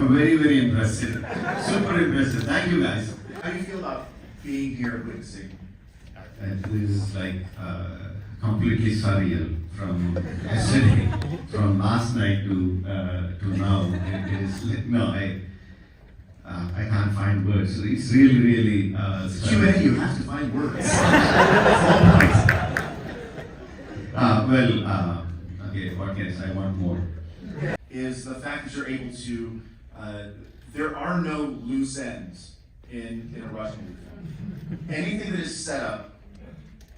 Very, very impressive. Super impressive. Thank you guys. How do you feel about being here and witnessing? This is like completely surreal from yesterday, from last night to now. It is no, I can't find words. So it's really Q&A. You have to find words. Okay. What else? I want more. Is the fact that you're able to. There are no loose ends in a Rajamouli film. Anything that is set up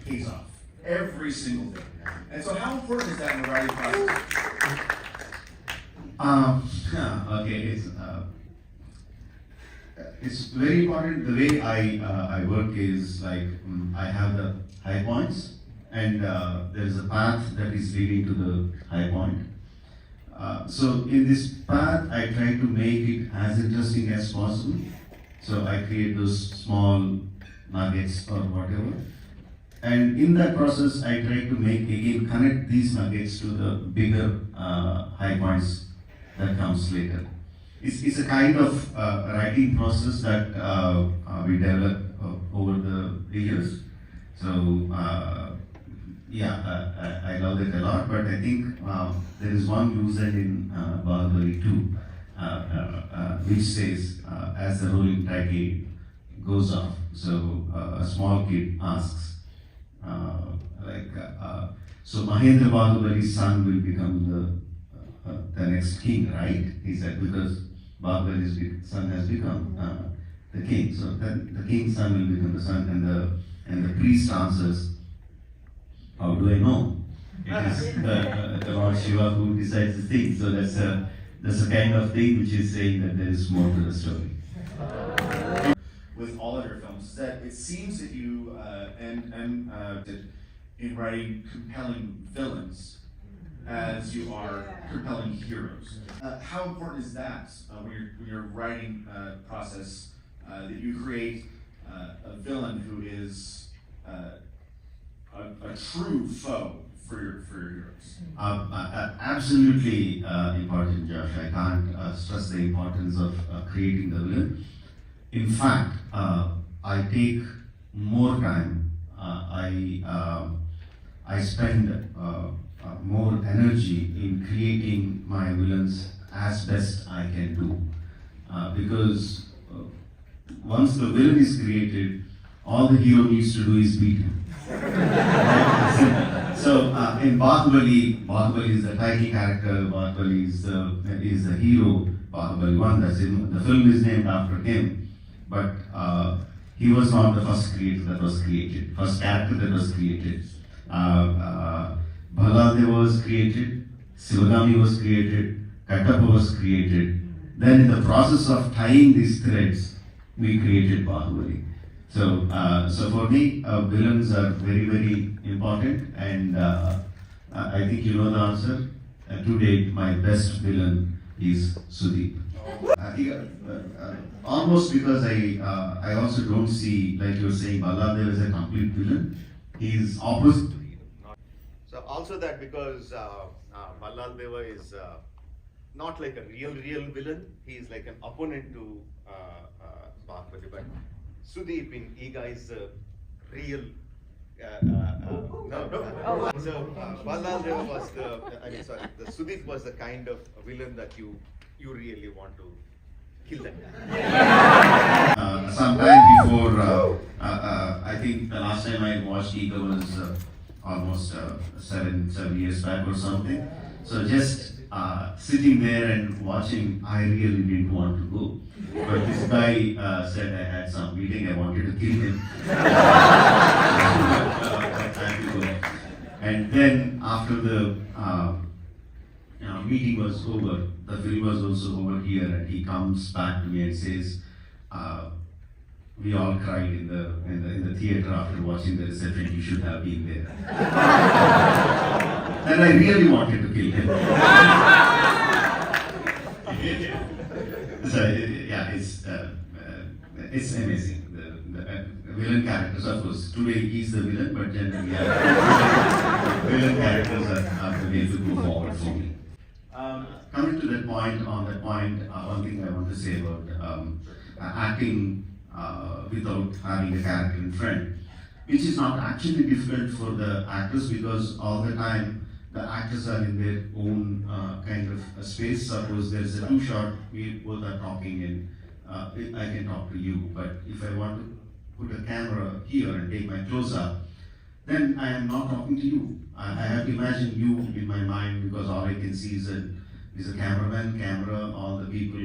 pays off every single day. And so, how important is that in the writing process? Okay, it's very important. The way I work is like I have the high points, and there is a path that is leading to the high point. So in this path, I try to make it as interesting as possible. So I create those small nuggets or whatever. And in that process, I try to connect these nuggets to the bigger high points that comes later. It's a kind of writing process that we develop over the years. So I love it a lot, but I think there is one loose end in Bahubali 2, which says, as the rolling title goes off, so a small kid asks, so Mahendra Bahubali's son will become the next king, right? He said, because Bahubali's son has become the king. So then the king's son will become the son, and the priest answers, how do I know? It is the Lord Shiva who decides the thing. So that's a kind of thing which is saying that there is more to the story. With all of your films, is that it seems that you in writing compelling villains as you are compelling heroes. How important is that when you're writing process that you create a villain who is a true foe for your heroes? Absolutely important, Josh. I can't stress the importance of creating the villain. In fact, I take more time. I spend more energy in creating my villains as best I can do. Because once the villain is created, all the hero needs to do is beat him. So in Bahubali is the title character. Bahubali is the hero. Bahubali 1. The film is named after him, but he was not the first creator that was created. First character that was created. Bhaladeva was created. Sivagami was created. Kattappa was created. Then in the process of tying these threads, we created Bahubali. So for me, villains are very, very important, and I think you know the answer. To date, my best villain is Sudeep. Almost because I also don't see, like you're saying, Baladev is a complete villain. He's opposite. So also that because Balladeva is not like a real villain. He is like an opponent to Bahubali, but Sudeep in eega is the real. So Balladeva was the Sudeep was the kind of villain that you really want to kill them. Sometime before, I think the last time I watched eega was almost 7 years back or something. So just sitting there and watching, I really didn't want to go. But this guy said I had some meeting, I wanted to kill him. And then after the meeting was over, the film was also over here, and he comes back to me and says, we all cried in the theater after watching the reception. You should have been there. And I really wanted to kill him. So yeah, it's amazing. The villain characters, of course, today he's the villain, but generally villain characters are the way to go forward for me. Coming to that point, on that point, one thing I want to say about acting without having a character in front, which is not actually difficult for the actors because all the time the actors are in their own kind of space. Suppose there's a two shot, we both are talking and I can talk to you, but if I want to put a camera here and take my close up, then I am not talking to you. I have to imagine you in my mind because all I can see is a cameraman, camera, all the people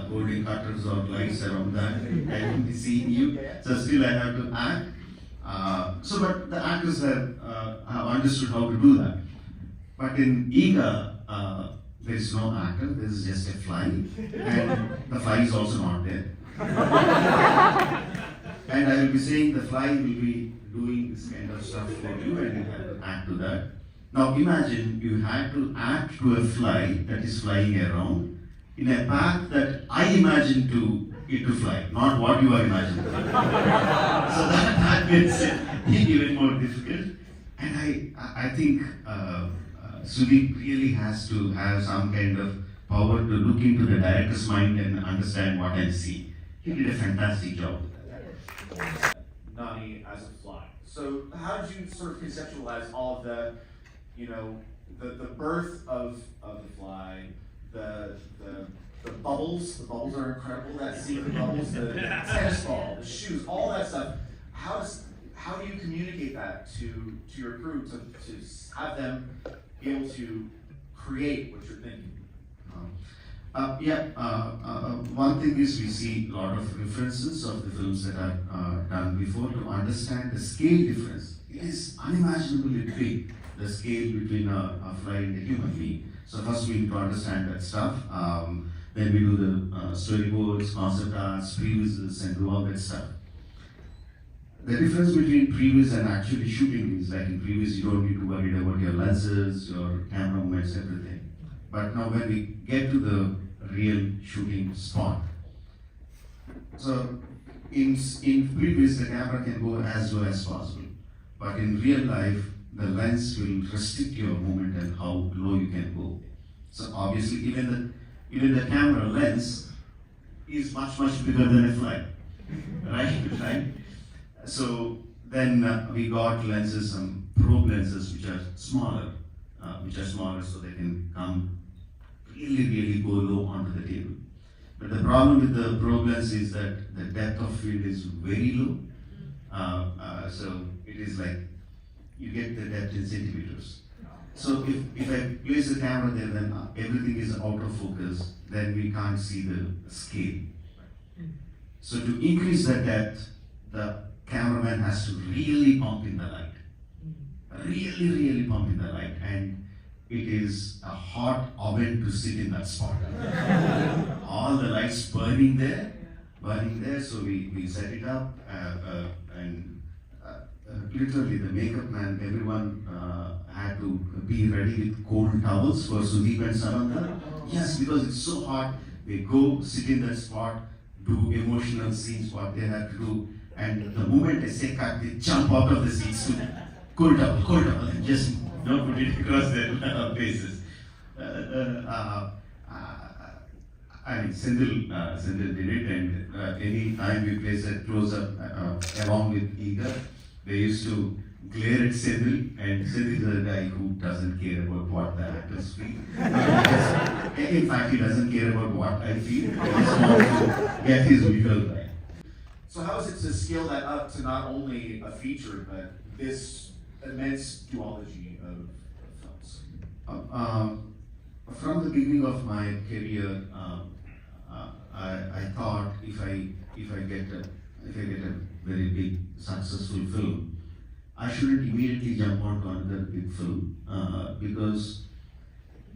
holding cutters or lights around that. I can be seeing you. So still I have to act. But the actors have understood how to do that. But in eega, there is no actor, there is just a fly, and the fly is also not there. And I will be saying the fly will be doing this kind of stuff for you and you have to act to that. Now imagine you had to act to a fly that is flying around in a path that I imagine it to fly, not what you are imagining. So that makes it even more difficult. And I think Sudeep really has to have some kind of power to look into the director's mind and understand what I'm seeing. He did a fantastic job with that. Nani as a fly. So how did you sort of conceptualize all of the, the birth of the fly, the bubbles are incredible, that scene of the bubbles, the tennis ball, the shoes, all that stuff. How do you communicate that to your crew to have them be able to create what you're thinking? One thing is we see a lot of references of the films that are done before to understand the scale difference. It is unimaginably big, the scale between a fly and a human being. So first we need to understand that stuff. Then we do the storyboards, concept arts, previews, and do all that stuff. The difference between previews and actually shooting is like in previews you don't need to worry about your lenses, your camera movements, everything. But now when we get to the real shooting spot, so in previews the camera can go as low as possible. But in real life, the lens will restrict your movement and how low you can go. So obviously even the camera lens is much bigger than a fly, right? So then we got lenses, some probe lenses which are smaller so they can come really go low onto the table. But the problem with the probe lens is that the depth of field is very low. So it is like you get the depth in centimeters. So if I place the camera there, then everything is out of focus, then we can't see the scale. So to increase the depth, the cameraman has to really pump in the light. Really pump in the light. And it is a hot oven to sit in that spot. All the lights burning there, so we set it up and literally the makeup man, everyone had to be ready with cold towels for Sudeep and Samantha. Yes, because it's so hot, they go sit in that spot, do emotional scenes, what they have to do, and the moment they say cut, they jump out of the seats to cold towel, and just don't put it across their faces. I mean, Sendil did it, and any time we place a close-up along with eega, they used to glare at Sendil, and Sendil is a guy who doesn't care about what the actors feel. In fact, he doesn't care about what I feel. He just wants to get his visual right. So how is it to scale that up to not only a feature, but this immense duology of films? From the beginning of my career, I thought if I get a very big successful film, I shouldn't immediately jump onto another big film because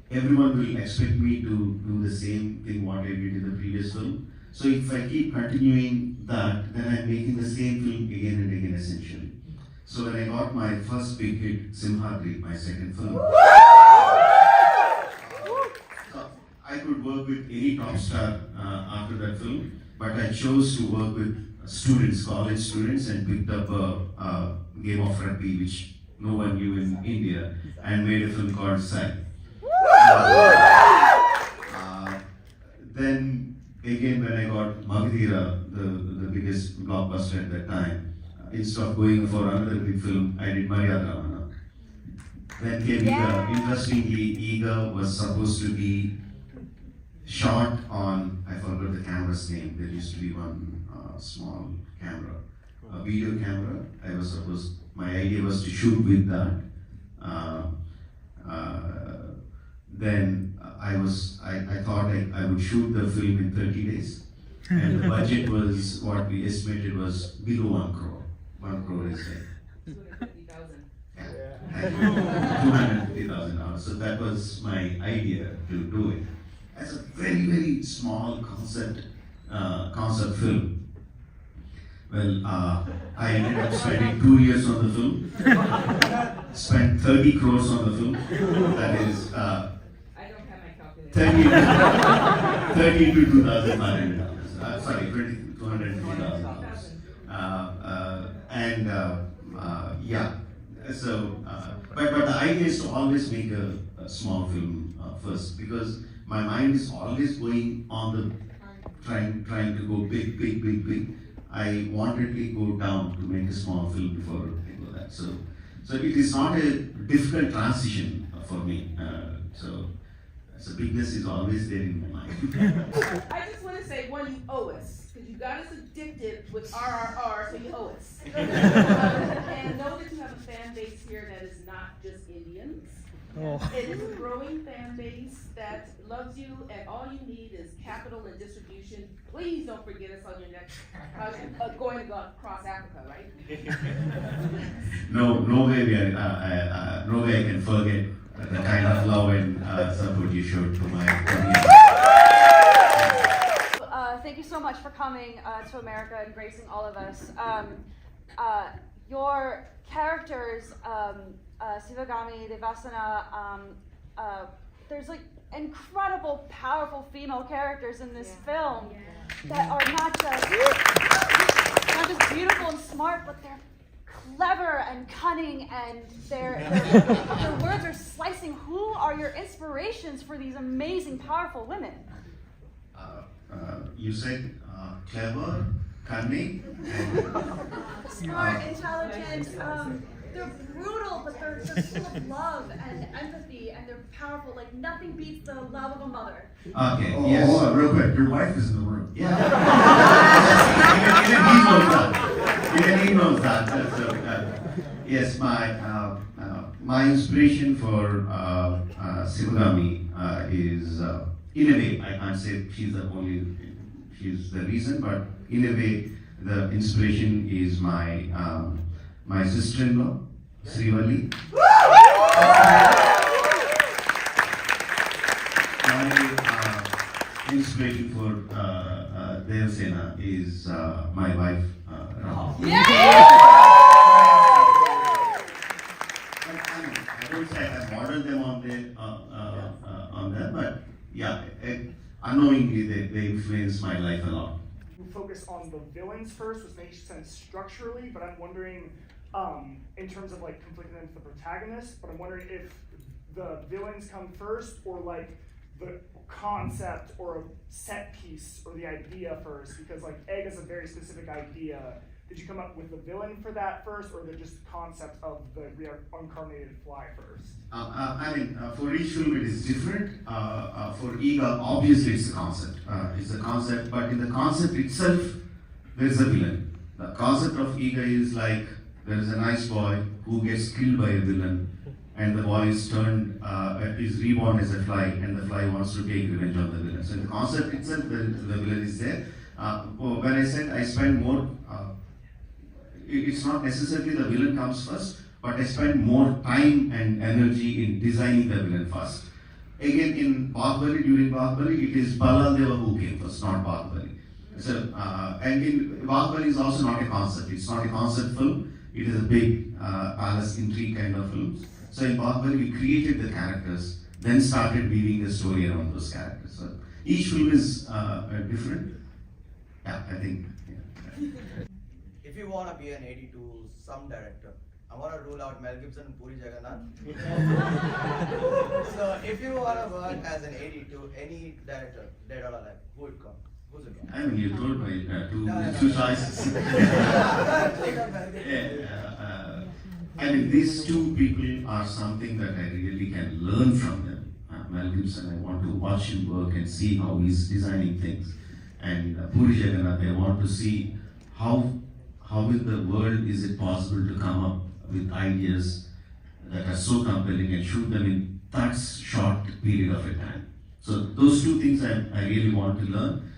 everyone will expect me to do the same thing what I did in the previous film. So if I keep continuing that, then I'm making the same film again and again essentially. So when I got my first big hit, Simhadri, my second film, so I could work with any top star after that film, but I chose to work with students, college students, and picked up a game of rugby which no one knew in India and made a film called Sai. Then again, when I got Magadhira, the biggest blockbuster at that time, instead of going for another big film, I did Maryadravana. Then came Eega. Interestingly, Eega was supposed to be shot on, I forgot the camera's name. There used to be one small camera, a video camera. My idea was to shoot with that. Then I thought I would shoot the film in 30 days. And the budget was, what we estimated was below 1 crore. 1 crore is like 250,000 hours. So that was my idea to do it. As a very, very small concept film. Well, I ended up spending 2 years on the film. Spent 30 crores on the film. That is, I don't have my calculator. 30 to 2,500 dollars. Sorry, 250,000 dollars. Yeah. So, but the idea is to always make a small film first, because my mind is always going on the trying to go big. I wanted to go down to make a small film before I go that. So it is not a difficult transition for me. So bigness is always there in my mind. I just want to say, one, you owe us, because you got us addicted with RRR, so you owe us. And know that you have a fan base here that is not just Indians. Oh. It is a growing fan base that loves you, and all you need is capital and distribution. Please don't forget us on your next going to go across Africa, right? No way I can forget the kind of love and support you showed to my community. Thank you so much for coming to America and gracing all of us. Your characters, Sivagami, Devasana, there's like incredible, powerful female characters in this film that are not just beautiful and smart, but they're clever and cunning, and their words are slicing. Who are your inspirations for these amazing, powerful women? You said clever, cunning, and Smart, intelligent. They're brutal, but they're full of love and empathy, and they're powerful. Like nothing beats the love of a mother. okay. Oh, Yes. hold on, real quick. Your wife is in the room. Yeah. Even he knows that. So, yes, my inspiration for Sivagami is, in a way, I can't say she's the reason, but in a way, the inspiration is my sister-in-law, Srivalli. My inspiration for Devasena is my wife, Rajamouli. I don't say I have modeled them on them, but yeah, unknowingly they influence my life a lot. Focus on the villains first, which makes sense structurally, but I'm wondering, in terms of like conflicting them with the protagonist, but I'm wondering if the villains come first, or like the concept or a set piece or the idea first, because like Egg is a very specific idea. Did you come up with the villain for that first, or the just concept of the reincarnated fly first? For each film it is different. For eega, obviously it's a concept. But in the concept itself, there is a villain. The concept of eega is like, there is a nice boy who gets killed by a villain, and the boy is reborn as a fly, and the fly wants to take revenge on the villain. So in the concept itself, the villain is there. When I said I spend more, it's not necessarily the villain comes first, but I spend more time and energy in designing the villain first. Again, in Bahubali, during Bahubali, it is Baladeva who came first, not Bahubali. So, and in Bahubali is also not a concept. It's not a concept film. It is a big palace intrigue kind of film. So in Bahubali, we created the characters, then started weaving the story around those characters. So each film is different. Yeah, I think. Yeah. If you want to be an 82 some director, I want to rule out Mel Gibson and Puri Jagannath. So if you want to work as an AD to any director, dead or alive, who would come? Who's it come? I mean, you told me No. two choices. I mean, these two people are something that I really can learn from them. Mel Gibson, I want to watch him work and see how he's designing things. And Puri Jagannath, I want to see how in the world is it possible to come up with ideas that are so compelling and shoot them in that short period of a time. So those two things I really want to learn.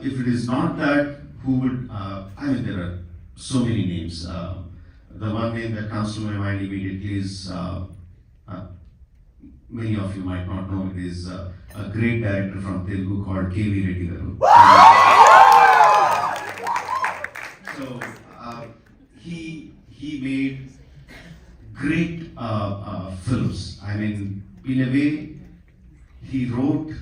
If it is not that, who would, I mean, there are so many names. The one name that comes to my mind immediately is, many of you might not know, it is a great director from Telugu called K.V. Reddy Garu. So he made great films. I mean, in a way, he wrote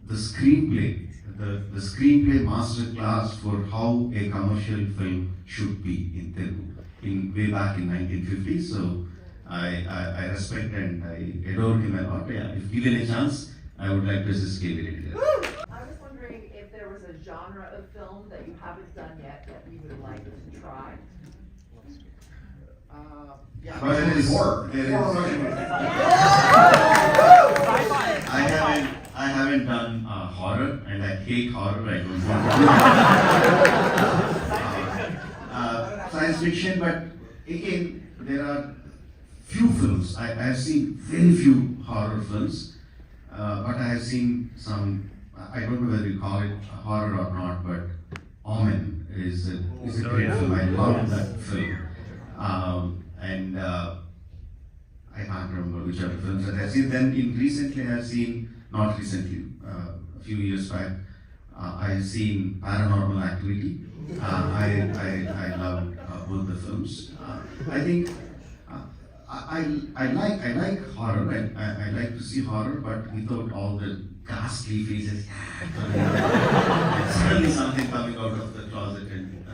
the screenplay, the screenplay master class for how a commercial film should be in Telugu, way back in 1950. So I respect and I adore him a lot. Yeah, if given a chance, I would like to assist K.V. Reddy Garu. I was wondering if there was a genre of film that you haven't done yet that you would like to try. Yeah. But it is horror. I haven't done horror, and I hate horror. I don't want to. Science fiction, but again, there are few films. I have seen very few horror films, but I have seen some. I don't know whether you call it horror or not, but Omen is a great film. I love that film. And I can't remember which other films that I've seen. Then recently I've seen, not recently, a few years back, I've seen Paranormal Activity. I loved both the films. I think I like horror. I like to see horror, but without all the ghastly faces. It's suddenly something coming out of the closet, and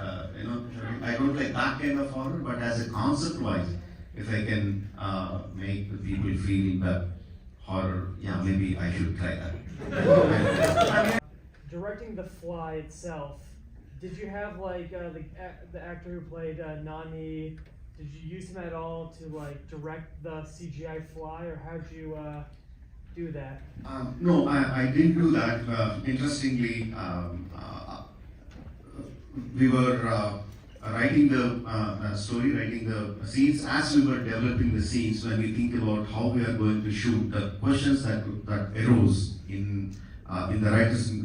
I don't like that kind of horror. But as a concept-wise, if I can make the people feel the horror, yeah, maybe I should try that. Directing The Fly itself, did you have like the actor who played Nani? Did you use him at all to like direct the CGI fly, or how'd you do that? No, I didn't do that. Interestingly, we were writing the story, writing the scenes. As we were developing the scenes, when we think about how we are going to shoot, the questions that arose in the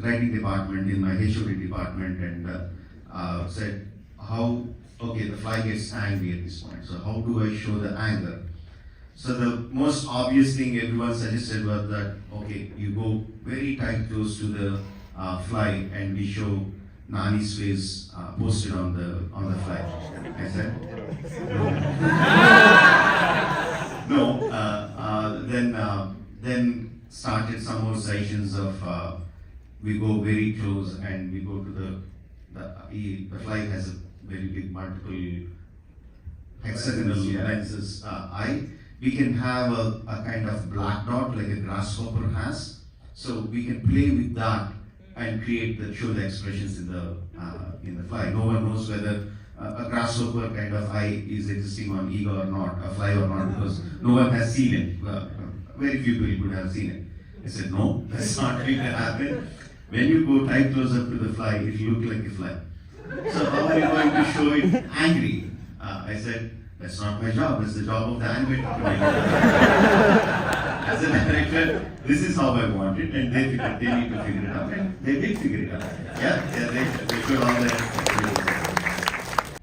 writing department, in my HOD department, and said how, okay, the fly gets angry at this point, so how do I show the anger? So the most obvious thing everyone suggested was that, okay, you go very tight close to the fly and we show Nani's face posted on the fly. I said, no. Then started some more sessions of we go very close and we go to the fly has a very big multiple hexagonal lenses eye. We can have a kind of black dot like a grasshopper has, so we can play with that and show the expressions in the fly. No one knows whether a grasshopper kind of eye is existing on eega or not, a fly or not, because no one has seen it. Very few people would have seen it. I said, no, that's not going to happen. When you go tight close up to the fly, it will look like a fly. So how are you going to show it angry? I said, that's not my job, it's the job of the animator to make it. As a director, this is how I want it, and they need to figure it out. And they did figure it out. Yeah, they put all that.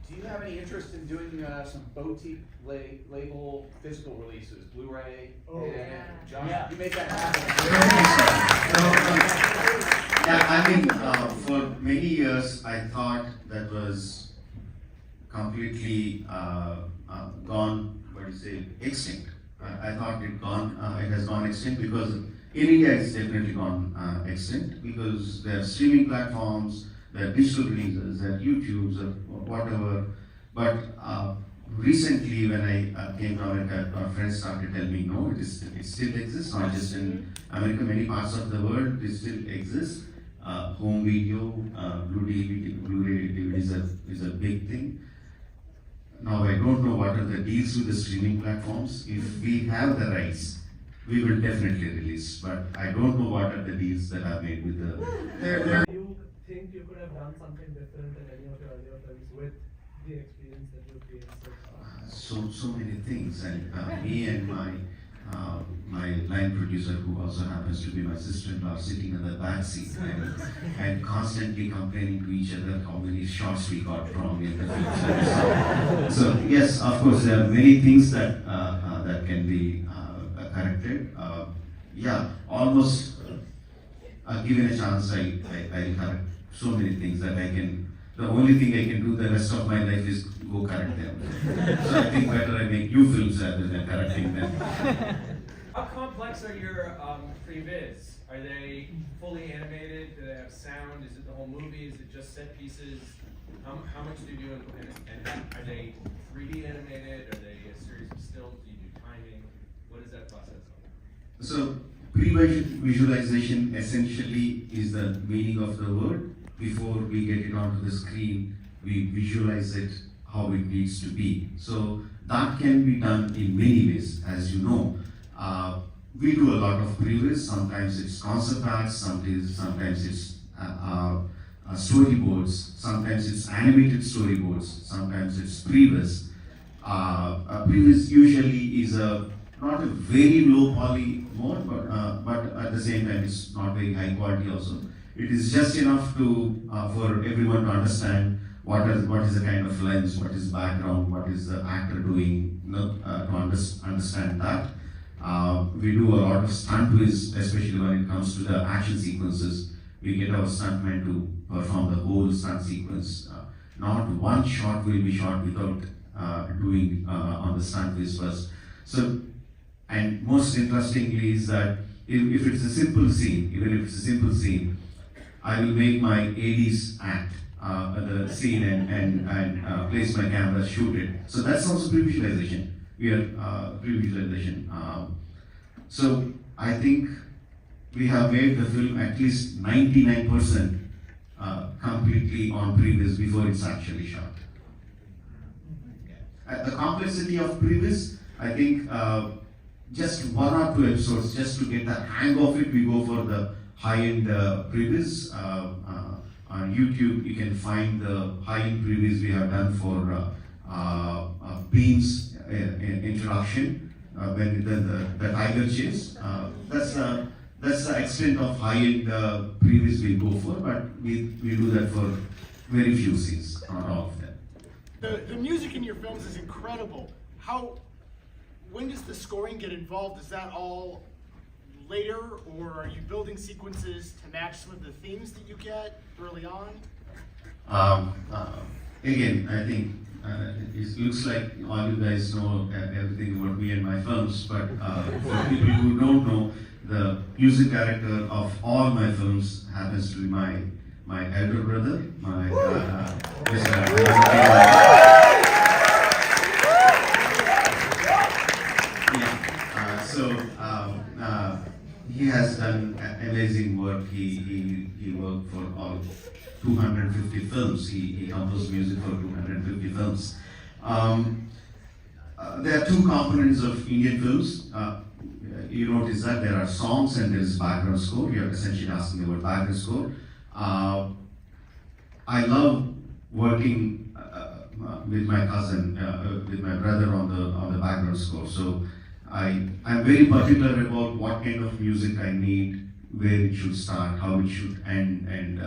Do you have any interest in doing some boutique label physical releases, Blu-ray? Oh, and John, yeah. you make that happen. Yeah, I mean, for many years, I thought that was completely gone, extinct. I thought it has gone extinct because in India it's definitely gone extinct because there are streaming platforms, there are digital releases, there are YouTubes or whatever. But recently when I came to America, our friends started telling me, no, it still exists, not just in America, many parts of the world, it still exists. Home video, Blu-ray DVD is a big thing. Now I don't know what are the deals with the streaming platforms. If we have the rights, we will definitely release, but I don't know what are the deals that are made with the. You think you could have done something different in any of your earlier films with the experience that you've gained so far? So many things, and me and my line producer, who also happens to be my sister-in-law, sitting in the back seat and constantly complaining to each other how many shots we got wrong in the future. So yes, of course, there are many things that that can be corrected. Yeah, almost given a chance, I correct so many things that I can. The only thing I can do the rest of my life is go correct them. So I think better I make new films rather than correcting them. How complex are your previs? Are they fully animated? Do they have sound? Is it the whole movie? Is it just set pieces? How much do you do and are they 3D animated? Are they a series of stills? Do you do timing? What is that process? So pre-visualization essentially is the meaning of the word. Before we get it onto the screen, we visualize it how it needs to be. So that can be done in many ways, as you know. We do a lot of previs. Sometimes it's concept art, sometimes it's storyboards, sometimes it's animated storyboards, sometimes it's previs. Previs usually is not a very low poly mode, but at the same time it's not very high quality also. It is just enough to for everyone to understand what is the kind of lens, what is background, what is the actor doing, to understand that. We do a lot of stunt whiz, especially when it comes to the action sequences. We get our stuntmen to perform the whole stunt sequence. Not one shot will be shot without doing on the stunt whiz first. So, and most interestingly is that if it's a simple scene, even if it's a simple scene, I will make my ADs act the scene and place my camera, shoot it. So that's also pre-visualization. We are pre-visualization. So I think we have made the film at least 99% completely on previs before it's actually shot. The complexity of previs, I think just 1 or 2 episodes, just to get the hang of it, we go for the high-end previs. On YouTube, you can find the high-end previs we have done for Beam's introduction when the tiger chase. That's the extent of high-end previs we go for, but we do that for very few scenes, not all of them. The music in your films is incredible. When does the scoring get involved? Is that all later, or are you building sequences to match some of the themes that you get early on? Again, I think it looks like all you guys know everything about me and my films, but for people who don't know, the music director of all my films happens to be my elder brother, my he has done amazing work. He worked for all 250 films. He composed music for 250 films. There are 2 components of Indian films. You notice that there are songs and there is background score. You're essentially asking about background score. I love working with my cousin, with my brother on the background score. So I'm very particular about what kind of music I need, where it should start, how it should end, and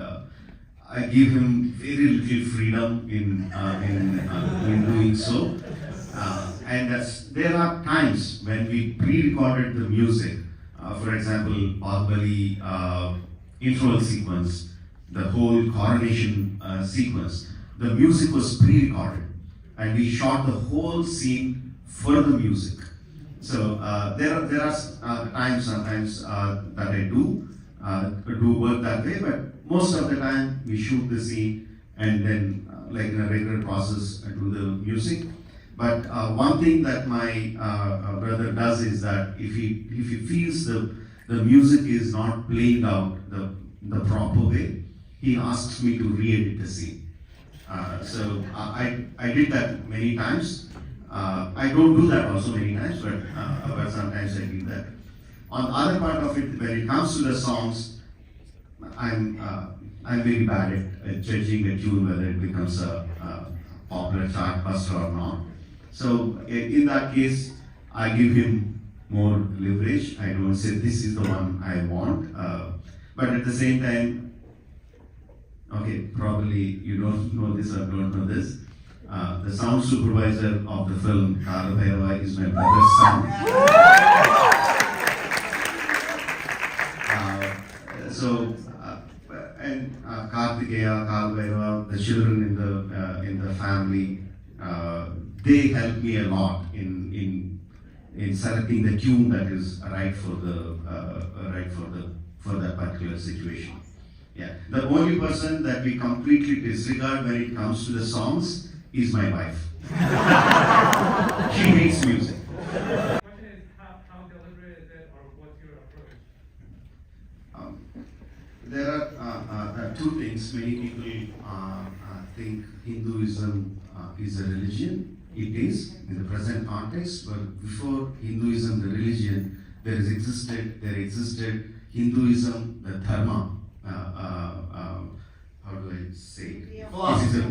I give him very little freedom in doing so. And there are times when we pre-recorded the music. For example, Bahubali intro sequence, the whole coronation sequence. The music was pre-recorded, and we shot the whole scene for the music. So there are times sometimes that I do work that way, but most of the time we shoot the scene and then like in a regular process do the music. But one thing that my brother does is that if he feels the music is not playing out the proper way, he asks me to re-edit the scene. So I did that many times. I don't do that also many times, but sometimes I do that. On the other part of it, when it comes to the songs, I'm very bad at judging a tune whether it becomes a popular chart buster or not. So in that case, I give him more leverage. I don't say this is the one I want, but at the same time, okay, probably you don't know this or don't know this. The sound supervisor of the film Kala Bhairava is my brother's son. And Kartikeya, Kala Bhairava, the children in the family, they help me a lot in selecting the tune that is right for that particular situation. Yeah, the only person that we completely disregard when it comes to the songs is my wife. She hates music. The question is how deliberate is it, or what's your approach? There are two things. Many people think Hinduism is a religion. It is in the present context, but before Hinduism, the religion, there existed Hinduism, the Dharma. How do I say it?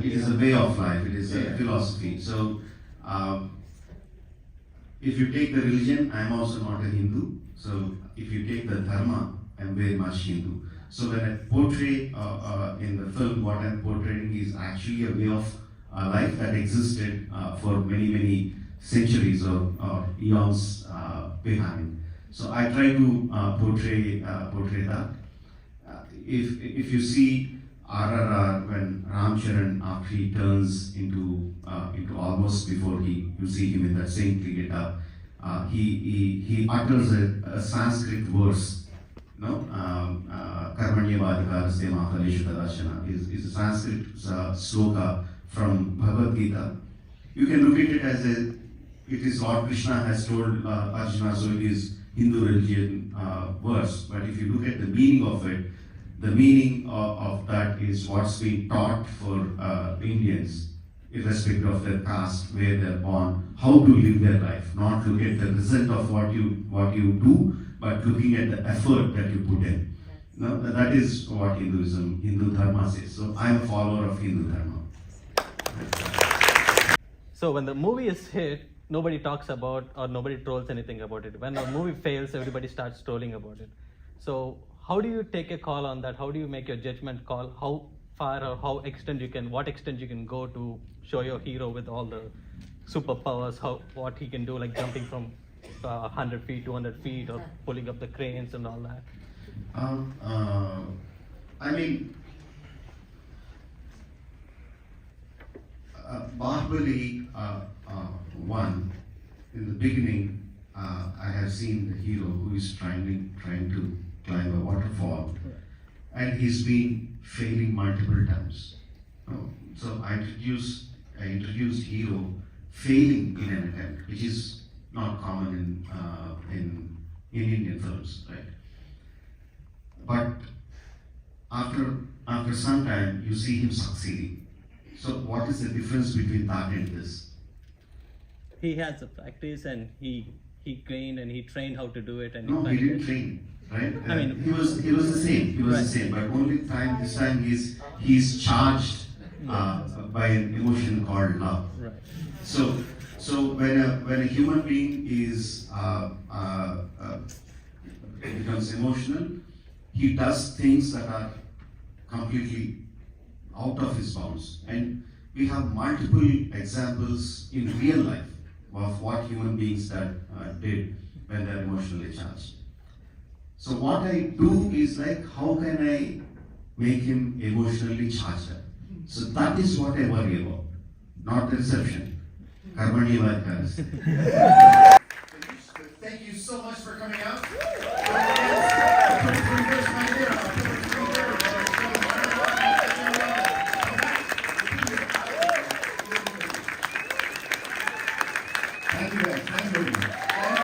It is a way of life. It is a philosophy. So, if you take the religion, I am also not a Hindu. So, if you take the Dharma, I am very much Hindu. So, when I portray in the film, what I am portraying is actually a way of life that existed for many centuries or eons behind. So I try to portray that. If you see RRR, when Ramcharan, after he turns into almost before you see him in that saintly get-up, he utters a Sanskrit verse. No, Karmanyavadhikarasya Mahaleshu Tadashana is a Sanskrit sloka from Bhagavad Gita. You can look at it as it is Lord Krishna has told Arjuna, so it is Hindu religion verse. But if you look at the meaning of it, the meaning of that is what's being taught for Indians, irrespective of their caste, where they're born, how to live their life. Not look at the result of what you do, but looking at the effort that you put in. No, that is what Hindu Dharma says. So I'm a follower of Hindu Dharma. So when the movie is hit, nobody talks about or nobody trolls anything about it. When a movie fails, everybody starts trolling about it. So how do you take a call on that? How do you make your judgment call? How far or what extent you can go to show your hero with all the superpowers, what he can do, like jumping from 100 feet, 200 feet, or pulling up the cranes and all that? I mean, Bahubali 1, in the beginning, I have seen the hero who is trying to climb a waterfall, and he's been failing multiple times. So I introduced hero failing in an attempt, which is not common in Indian films, right? But after some time, you see him succeeding. So what is the difference between that and this? He has the practice, and he trained and he trained how to do it. And no, he didn't train, right? I mean, he was the same. He was the same, but only this time he's charged by an emotion called love. Right. So when a human being becomes emotional, he does things that are completely out of his bounds. And we have multiple examples in real life of what human beings did when they're emotionally charged. So what I do is like, how can I make him emotionally charged up? So that is what I worry about, not the reception. Karmanyavadhikarasya.